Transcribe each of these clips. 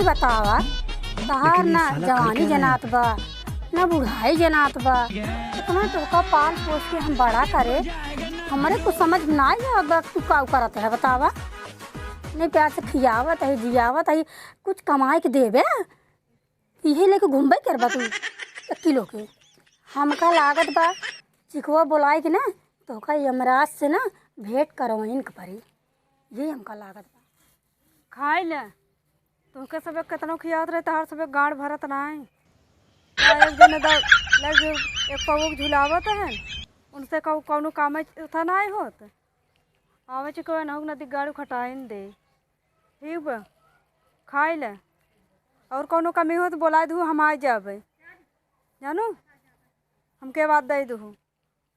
बतावा तहार ना जवानी जनात बा ना बुढ़ाई जनात बा, इतना टोका पाल पोस के हम बड़ा करे, हमारे कुछ समझ ना आया तू का करत है बतावा। नहीं प्यार से खियावत है जियावत है, कुछ कमाई के देवे यही लेके घूमबे करबा तू 1 किलो के। हमका लागत बा चिकवा बोलाई के ना तो का यमराज से ना भेंट करवाइन के पड़ी, ये हमका लागत बा। खाई ले तुमके सब कितनो खियात रहे तहार सब गाड़ भरत ना है। एक जन लग एक पवक झुलावत है उनसे कौनो काम उठा ना होत आवे चिकवा नहुक नदी गाड़ी खटाइन दे ठीक बा। खाई ले और कौनो कमी हो तो बोला दू हम आ जाबे जानू हमके बात दे दू।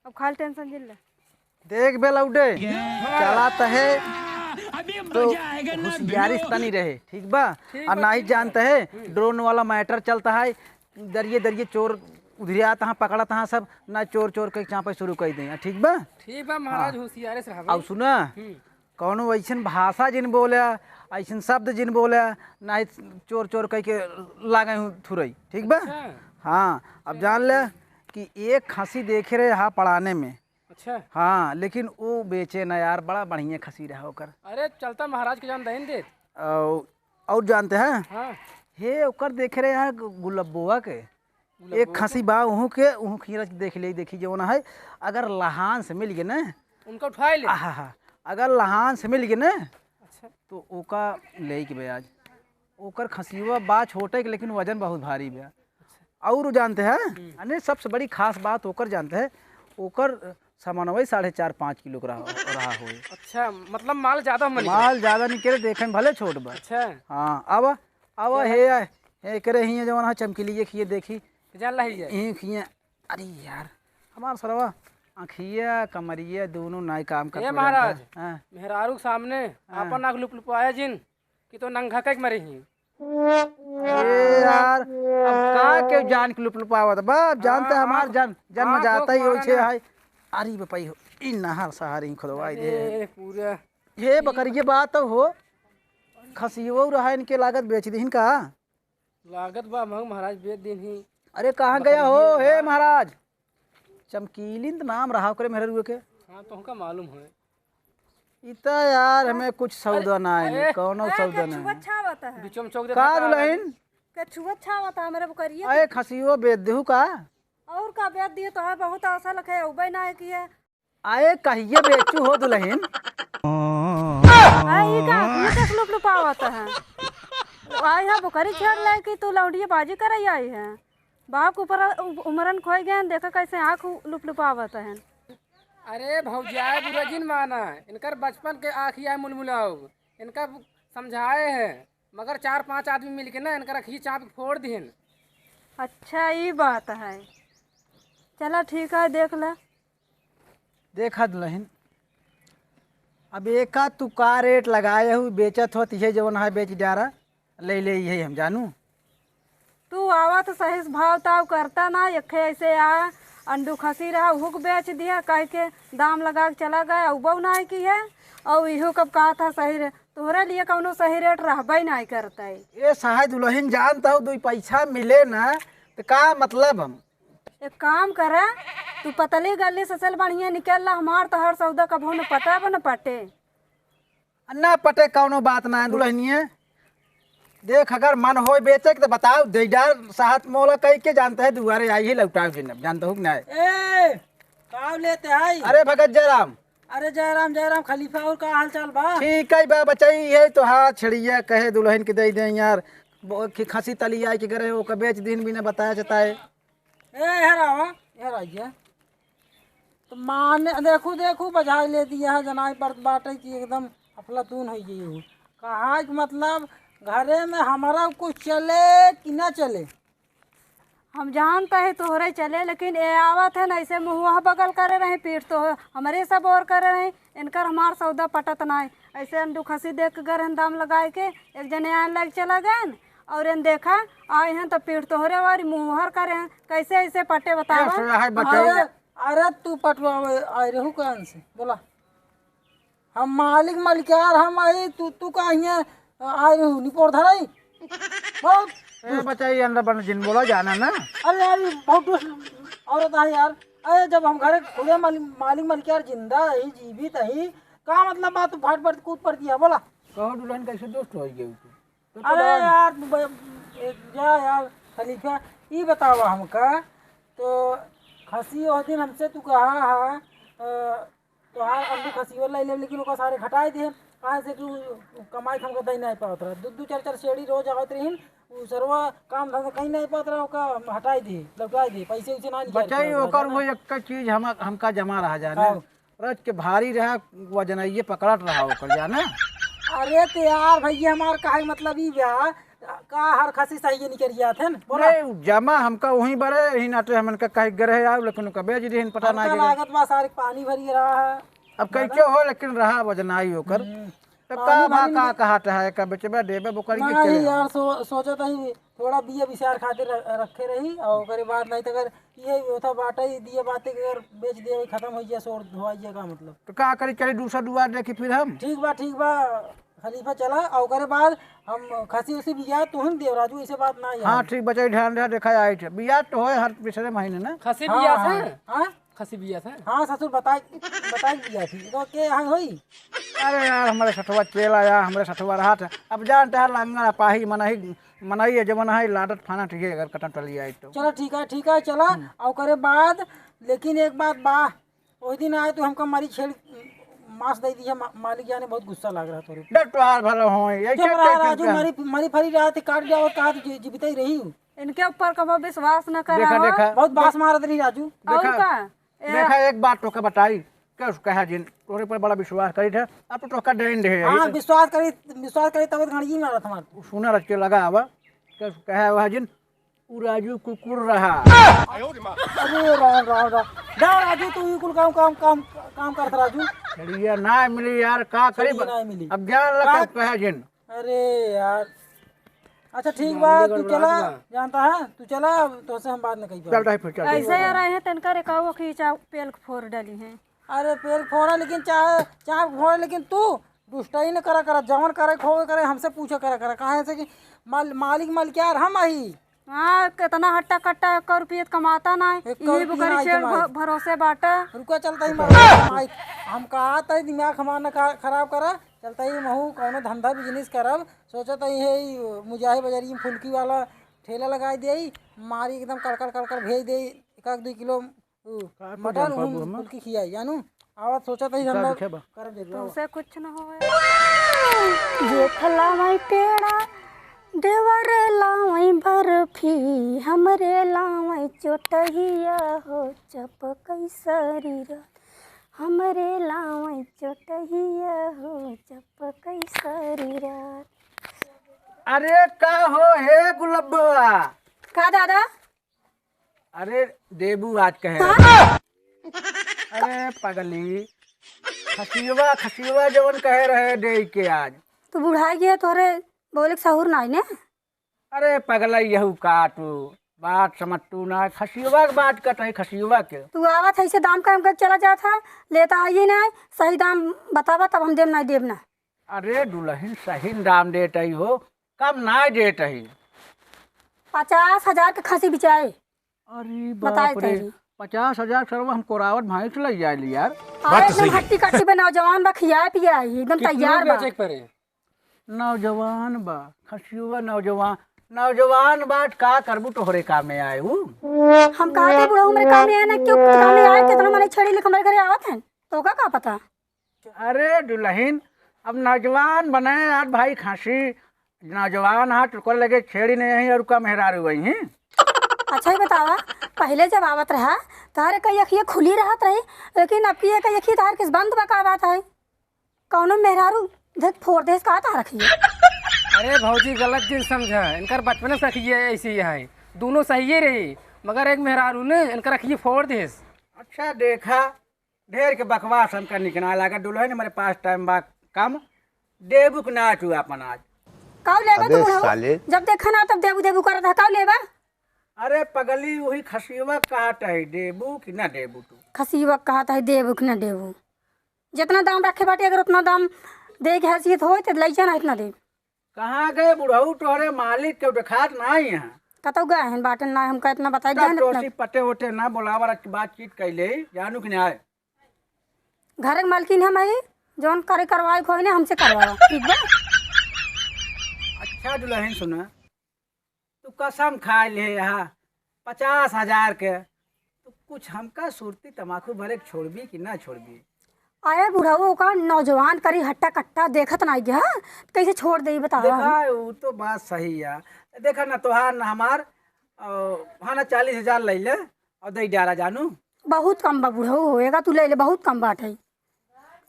अब खाली टेंशन जिल ले देख बे लौटे चलाता है तो होशियारी तनी रहे ठीक बा, और ना ही जानते है ड्रोन वाला मैटर चलता है, दरिये दरिये चोर उधरिया तहाँ पकड़ा तहाँ सब ना चोर चोर के चापे शुरू कर दें ठीक बा। ठीक बा महाराज होशियारे से रहबे। अब सुना कौनो ऐसन भाषा जिन बोले ऐसन शब्द जिन बोले ना ही चोर चोर कह के लागे थुरई ठीक बा। हाँ अब जान ले कि एक खसी देखे रहे हा पढ़ाने में। अच्छा हाँ लेकिन वो बेचे ना यार, बड़ा बढ़िया खसी रहा होकर। अरे चलता महाराज के जान दहन दे और जानते हैं हाँ हे ओकर देखे रहे हैं गुलब्बुआ के एक खसी बा उहू के उहू खीरा देख ले देखी जो ना है, अगर लहान से मिल गए ना उनका उठाए ले अगर लहान से मिल गए ना अच्छा तो ओका ले के ब्याज ओकर खसीवा बा छोटे के लेकिन वजन बहुत भारी बा। और जानते हैं अने सबसे बड़ी खास बात ओकर जानते हैं ओकर सामानवे 4.5-5 किलो का रहा हो। अच्छा मतलब माल ज्यादा माल ज्यादा निकले देखे में भले छोट बा। अच्छा हाँ अब अब हे करे ही जवन है चमकीली खिए देखी जान लही है खिए। अरे यार हमार सरवा आँखिया कमरिया दोनों नाई काम करते महाराज मेहरारू सामने अपन आँख लुप लुपाया जिन कि तो नंगा के मरे ही। यार अब का के जान के लुप लुपावत बा जानते हमार जन्म जाता ही होछे है। अरे बपाई हो इ नहर सहारी खुदवाई दे पूरा हे बकरिए बात हो खसियो रहा इनके लागत बेच दीन का लागत बा महाराज बेच दिन ही। अरे कहाँ गया हो हे महाराज चमकीलिंद नाम रहा करे मेरे रुए के। हाँ तो हमका मालूम है इतना यार हमें कुछ सौदा ना है कौनो सौदा ना है छावत है बिचम चौक दे का दुल्हन के छुआ छावत है मेरे बकरिए अरे खसियो बेच देहू का और का बेच दिए तो है बहुत आशा लखे उबे ना है कि है आए कहिए बेचू हो दुल्हन आई का ये देख लुप लुपावत है आई है बकरी छेड़ ले कि तू लौंडिया बाजी करई आई है बाप ऊपर उमरन खोई गए देखा कैसे आँख लुप लुपावत है। अरे भौजाए बुरा जिन माना इनकर बचपन के आँखिया मुलमुलाओ इनका समझाए है मगर 4-5 आदमी मिलके ना इनका रखी चाप फोड़ दिन। अच्छा ये बात है चला ठीक है देख ले देखा दुल्हन अब एक तू का रेट लगाए हुई बेचत हो तिहे जवन है बेच डारा ले यही हम जानू। तू आवा तो सही भाव ताव करता ना यखे ऐसे आ अंडू खसी रहा हुक बेच दिया कह के दाम लगा के चला गया उबऊ नहीं की है और इहो कब कहा था सही रे तोहरे लिए कौनो सही रेट रहबे नहीं करता है। ये सहाय दुल्हन जानता हूँ 2 पैसा मिले ना तो का मतलब हम एक काम करे तू पतली गली से चल बढ़िया निकल ला हमार तो हर सौदा कभो न पटा न पटे ना पटे कौनो बात ना है दुल्हनिए देख अगर मन हो बेचे तो बताओ देदार साहत मोला कह के जानते है दुआरे आई ही लौटा जानते हो ना ए का लेते आई। अरे भगत जयराम अरे जयराम खलीफा और का हाल चाल बा। ठीक है बा बचाई है तो हाथ छड़िया कहे दुल्हन के दे दे यार खसी तली आई के करे वो बेच दिन भी ना बताया जाता है। ए यार आइए तो माने देखू बजाई ले दिया है जनाई पर बाटे की एकदम अफलातून हो गई कहा मतलब घरे में हमारा कुछ चले कि ना चले हम जानते हैं तोहरे चले लेकिन ये आवत है ना ऐसे मुँह बगल करे रहे पीठ तो हमारे सब और करे रहे इनकर हमार सौदा पटत ना ऐसे अंडू खसी देख के गए दाम लगाए के एक जने आने लग चला गए और इन देखा आए हैं तो पीठ तोहरे वाली मुँहर करे हैं कैसे ऐसे पट्टे बतावा। अरे तू पटवा आए रहू कौन से बोला हम मालिक मलिकार हम आई तू का आए रहू निपोर धराई बहुत बताइए अंदर बन जिन बोला जाना ना। अरे यार ये बहुत दुष्ट औरत है यार। अरे जब हम घरे खुदे मालिक मलिकार जिंदा रही जीवित रही का मतलब बात फाट फाट कूद पड़ दिया बोला। कहो दुल्हन कैसे दोस्त हो गए अरे यार जा यार खलीफा ये बतावा हमका तो खसी उस दिन हमसे तू कहा है तो हाँ अल्लू खसी वाला ले लेकिन ओका सारे घटाए दे कहाँ से कि कमाई हमको दही नहीं पावत रहा दू चार चार शेड़ी रोज आवत रही उ सरवा काम धंधा कहीं नहीं पात रहा ओका हटाई दे लौटाई दे पैसे उसे ना बचाई ओकर वो एक चीज हमका जमा रहा जाना रच के भारी रहा वजनइये पकड़त रहा ओकर जाना। अरे तो यार भैया हमार काहे मतलब ई ब्याह का हर खसी सही नहीं करिया थे बोला जमा हमका वहीं बड़े ही नाटे हमन का कहीं गरे यार लेकिन का बेच दी पता ना लागत बा सारे पानी भरी रहा है अब कैसे हो लेकिन रहा वजनाई होकर तो का कहत है का बेचबे देबे बोकर के नहीं यार सोचत ही थोड़ा बिया विचार खातिर रखे रही और ओकरे बाद नहीं तो अगर ये होता बाटा ही दिए बातें अगर बेच दे खत्म हो जाए सोर धोआ का मतलब तो का करी चली दूसरा दुआर देखी फिर हम ठीक बा खलीफा चला और ओकरे बाद हम खसी उसी बिया तू ही देव राजू ऐसे बात ना है। हाँ ठीक बचाई ध्यान रहा देखा आई थे बिया तो होए हर पिछले महीने ना खसी बिया था हाँ खसी बिया था हाँ ससुर बताई दिया थी तो के यहाँ हुई। अरे यार हमारे सठवा चेला यार हमारे सठवा रहा था अब जानते हैं लांगा पाही मनाई है जब मनाई लाडत फाना ठीक है अगर कटन टली आई तो चलो ठीक है चला और करे बाद लेकिन एक बात बा उस दिन आए तो हमको मारी छेड़ मांस दे दिया मालिक जाने बहुत गुस्सा लग रहा था डर तो हाल भला हो चुप रहा राजू मारी फरी रहा थे काट गया और कहा तो जीवित ही रही हूँ इनके ऊपर कभी विश्वास न करा देखा हो। देखा बहुत बास मारत रही राजू और का देखा एक बात तो का बताई क्या कहा जिन तोरे पर बड़ा विश्वास करी था अब तो का डेन दे हाँ विश्वास करी तब घड़ी मारा था हमारे सुना रच के लगा अब क्या कहा वह जिन उ राजू कुकुर रहा। अरे राम राजू तू ही कुल काम करता राजू चलिए ना मिली यार का करी ना मिली अब जान लगा कहा जिन अरे यार अच्छा ठीक बा तू चला जानता है तू चला तो से हम बात न कही चल रहा फिर चल ऐसे ही रहे हैं तनका रेखाओ खींचा पेल फोड़ डाली हैं। अरे पेड़ फोड़ा लेकिन चाहे फोड़ा लेकिन तू दुष्टाई न करा जवन करे खो करे हमसे पूछा करा कहाँ से कि मालिक मलिकार हम आई हाँ कितना हट्टा कट्टा 1 रुपये कमाता ना यही बुकरी शेर भरोसे बाटा रुका चलता ही हम कहा था दिमाग हमारा खराब करा चलता ही महू कौनो धंधा बिजनेस करब सोचता ही है मुजाही बाजारी में फुल्की वाला ठेला लगा दे मारी एकदम कड़कड़ भेज दे 1-2 किलो मटन फुल्की खियाई जानू आवाज सोचता ही धंधा कर दे तुमसे कुछ न हो जेठला माई पेड़ा देवर लावई बर्फी हमरे लावई चोटहिया हो चपकई शरीर हमरे लावई चोटहिया हो चपकई शरीर। अरे का हो हे गुलब्बा का दादा अरे देबू आज कहे अरे पगली खसियवा जवन कहे रहे दे के आज तू बुढ़ाई गया तोरे बोले सहूर ना ने अरे पगला यहू काटू बात समझ तू ना खसियवा के बात कट है खसियवा के तू आवत ऐसे दाम काम कर चला जाता लेता आइए ना सही दाम बतावा तब हम देव नहीं देव ना। अरे दुल्हन सही दाम देते ही हो कम ना देते ही 50,000 के खसी बिचाए अरे बताए बाप रे 50,000 सर्व हम कोरावट भाई से लग जाए यार एकदम हट्टी कट्टी पे नौजवान बा खिया पिया एकदम तैयार बा नौजवान बा खसियवा नौजवान बात का करबू तोहरे काम में आए हूँ हम कहा थे बुढ़ऊ मेरे काम में आए ना क्यों काम में आए कितना माने छड़ी लेकर हमारे घरे आवत हैं तो का पता। अरे दुल्हन अब नौजवान बनाए आज भाई खांसी नौजवान हाथ कर लगे छेड़ी नहीं और का मेहरार हुई हैं। अच्छा ही बतावा पहले जब आवत रहा तारे कई अखिया खुली रहत रही लेकिन अब की कई अखी तार किस बंद बका बात है कौनो मेहरारू देख फोड़ देस का तार रखी अरे भौजी गलत चीज समझा इनकर बचपन से रखिए ऐसे ही है दोनों सही रही मगर एक मेहरारू ने इनका रखिए फोड़ देस। अच्छा देखा ढेर के बकवास हमका निकना लगा दुल्हन हमारे पास टाइम बा कम देबू के नाच हुआ अपन आज कब लेबा तू बुढ़ऊ जब देखा ना तब देबू देबू करत है कब लेबा। अरे पगली वही खसियवा कहत है देबू कि ना देबू तू खसीवा कहता है देबू कि ना देबू जितना दाम रखे बाटे अगर उतना दाम दे के हैसियत हो तो लैजा ना इतना दे कहाँ गए बुढ़ऊ तोहरे मालिक के देखात नहीं है। कतौ गए हैं बाटन ना हमका इतना बताई तब गए टोसी पटे वटे ना बोलावर बातचीत कैले जानू कि नहीं आए। घर के मालकिन हम आई जौन करे करवाए खोई ने हमसे करवावा ठीक बा। अच्छा दुल्हन सुना, तू कसम खा ले यहाँ 50,000 के, तू कुछ हमका सुरती तमाकू भरे के छोड़बी कि ना छोड़बी। आए बुढ़ाओ का नौजवान करी हट्टा कट्टा देखत ना गया कैसे छोड़ दे बतावा। देखा वो तो बात सही है। देखा ना तोहार ना हमार वहाँ ना 40,000 ले ले और दे डाला जानू। बहुत कम बा बुढ़ाओ होएगा तू ले ले बहुत कम बाटे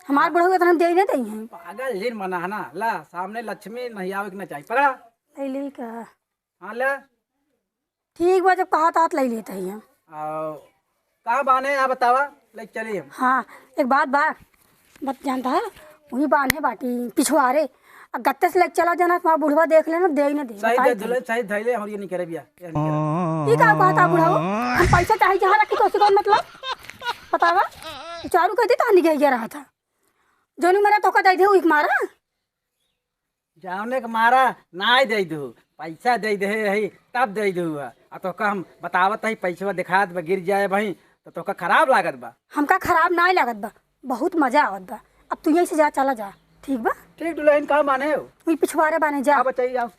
हमार बुढ़ाओ इतना दे नहीं दई हैं। पागल जिन मना है ना ला सामने लक्ष्मी नहीं आवे के ना चाहिए पकड़ा। ले ले का हाँ ले ठीक बा जब कहा तात ले लेते हैं। कहाँ बाने यहाँ बतावा ले चलिए हम। हाँ एक बात जानता है वही बांधे बाटी पिछवारे गत्ते से लेके चला जाना तुम्हारा बुढ़वा देख लेना दे ही ना दे सही दे दुल्हन सही धैले और ये नहीं करे बिया ये का कहता बुढ़ाओ हम पैसा चाहे जहाँ रखी तो कौन मतलब बतावा चारू कहती तानी गया रहा था जोनी मेरा तो दे दे मारा जाने के मारा ना दे दू पैसा दे दे है तब दे दू आ तो का हम बतावत है पैसा दिखा दे गिर जाए भाई तो का खराब लागत बा। हमका खराब ना लागत बा बहुत मजा आवत बा अब तू यहीं से जा चला जा ठीक बा। ठीक दुल्हन कहाँ माने हो वही पिछवारे बाने जा बताइए आप।